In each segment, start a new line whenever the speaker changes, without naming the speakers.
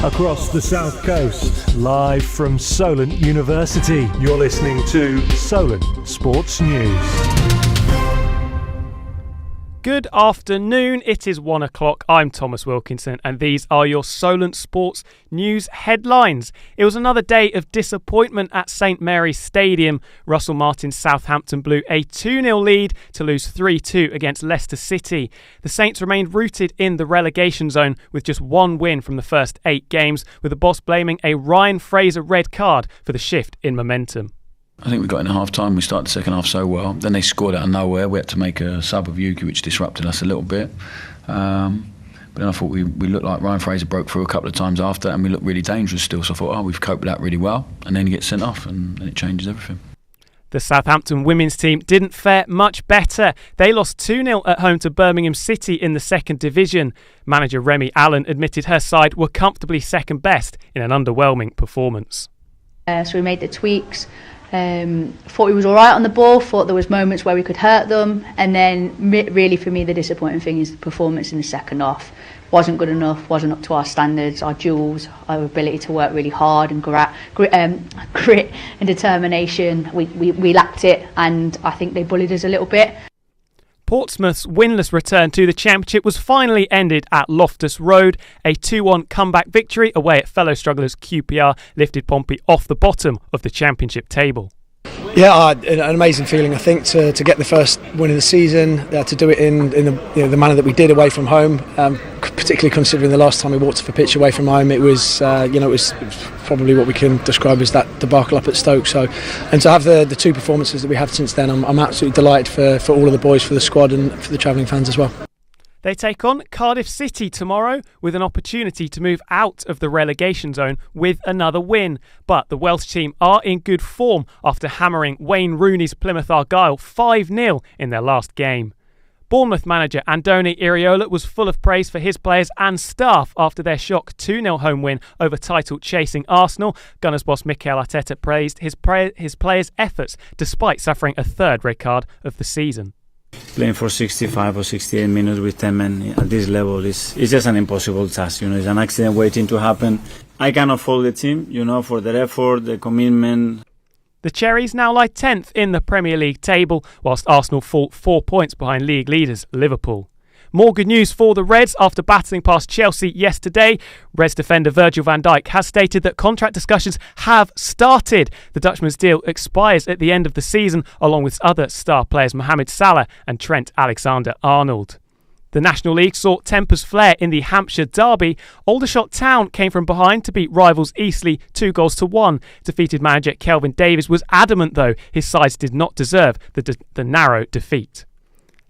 Across the South Coast, live from Solent University, you're listening to Solent Sports News.
Good afternoon, it is 1 o'clock. I'm Thomas Wilkinson and these are your Solent Sports News headlines. It was another day of disappointment at St Mary's Stadium. Russell Martin's Southampton blew a 2-0 lead to lose 3-2 against Leicester City. The Saints remained rooted in the relegation zone with just one win from the first 8 games, with the boss blaming a Ryan Fraser red card for the shift in momentum.
I think we got in at half-time. We started the second half so well. Then they scored out of nowhere. We had to make a sub of Yuki, which disrupted us a little bit. But then I thought we looked like Ryan Fraser broke through a couple of times after, and we looked really dangerous still. So I thought, we've coped with that really well. And then he gets sent off, and it changes everything.
The Southampton women's team didn't fare much better. They lost 2-0 at home to Birmingham City in the second division. Manager Remy Allen admitted her side were comfortably second best in an underwhelming performance.
So we made the tweaks. Thought we was all right on the ball, thought there was moments where we could hurt them, and then really for me the disappointing thing is the performance in the second half. Wasn't good enough, wasn't up to our standards, our duels, our ability to work really hard and grit and determination. We lacked it, and I think they bullied us a little bit.
Portsmouth's winless return to the Championship was finally ended at Loftus Road. A 2-1 comeback victory away at fellow strugglers QPR lifted Pompey off the bottom of the Championship table.
Yeah, an amazing feeling, I think, to get the first win of the season, to do it in the manner that we did away from home, particularly considering the last time we walked off a pitch away from home, it was probably what we can describe as that debacle up at Stoke. So, and to have the two performances that we had since then, I'm absolutely delighted for all of the boys, for the squad and for the travelling fans as well.
They take on Cardiff City tomorrow with an opportunity to move out of the relegation zone with another win. But the Welsh team are in good form after hammering Wayne Rooney's Plymouth Argyle 5-0 in their last game. Bournemouth manager Andoni Iraola was full of praise for his players and staff after their shock 2-0 home win over title-chasing Arsenal. Gunners boss Mikel Arteta praised his players' efforts despite suffering a third red card of the season.
Playing for 65 or 68 minutes with 10 men at this level is just an impossible task. It's an accident waiting to happen. I cannot fault the team, for their effort, their commitment.
The Cherries now lie 10th in the Premier League table, whilst Arsenal fall 4 points behind league leaders Liverpool. More good news for the Reds after battling past Chelsea yesterday. Reds defender Virgil van Dijk has stated that contract discussions have started. The Dutchman's deal expires at the end of the season, along with other star players Mohamed Salah and Trent Alexander-Arnold. The National League saw tempers flare in the Hampshire derby. Aldershot Town came from behind to beat rivals Eastleigh 2-1. Defeated manager Kelvin Davies was adamant, though, his sides did not deserve the narrow defeat.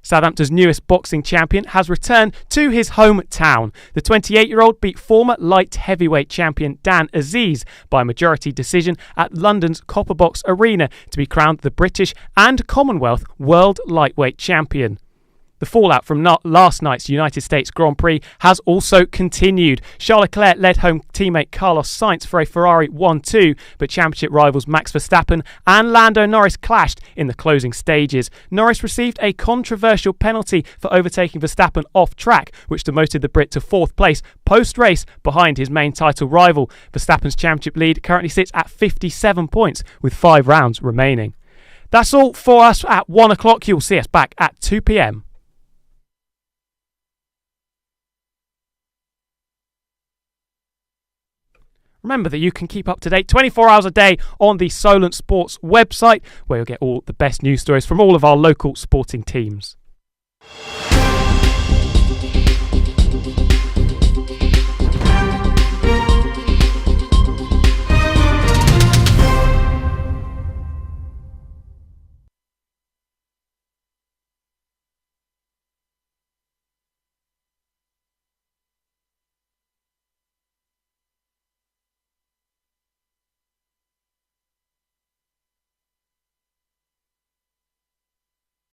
Southampton's newest boxing champion has returned to his hometown. The 28-year-old beat former light heavyweight champion Dan Aziz by majority decision at London's Copper Box Arena to be crowned the British and Commonwealth World Lightweight Champion. The fallout from last night's United States Grand Prix has also continued. Charles Leclerc led home teammate Carlos Sainz for a Ferrari 1-2, but championship rivals Max Verstappen and Lando Norris clashed in the closing stages. Norris received a controversial penalty for overtaking Verstappen off track, which demoted the Brit to 4th place post-race behind his main title rival. Verstappen's championship lead currently sits at 57 points with 5 rounds remaining. That's all for us at 1 o'clock. You'll see us back at 2 p.m. Remember that you can keep up to date 24 hours a day on the Solent Sports website, where you'll get all the best news stories from all of our local sporting teams.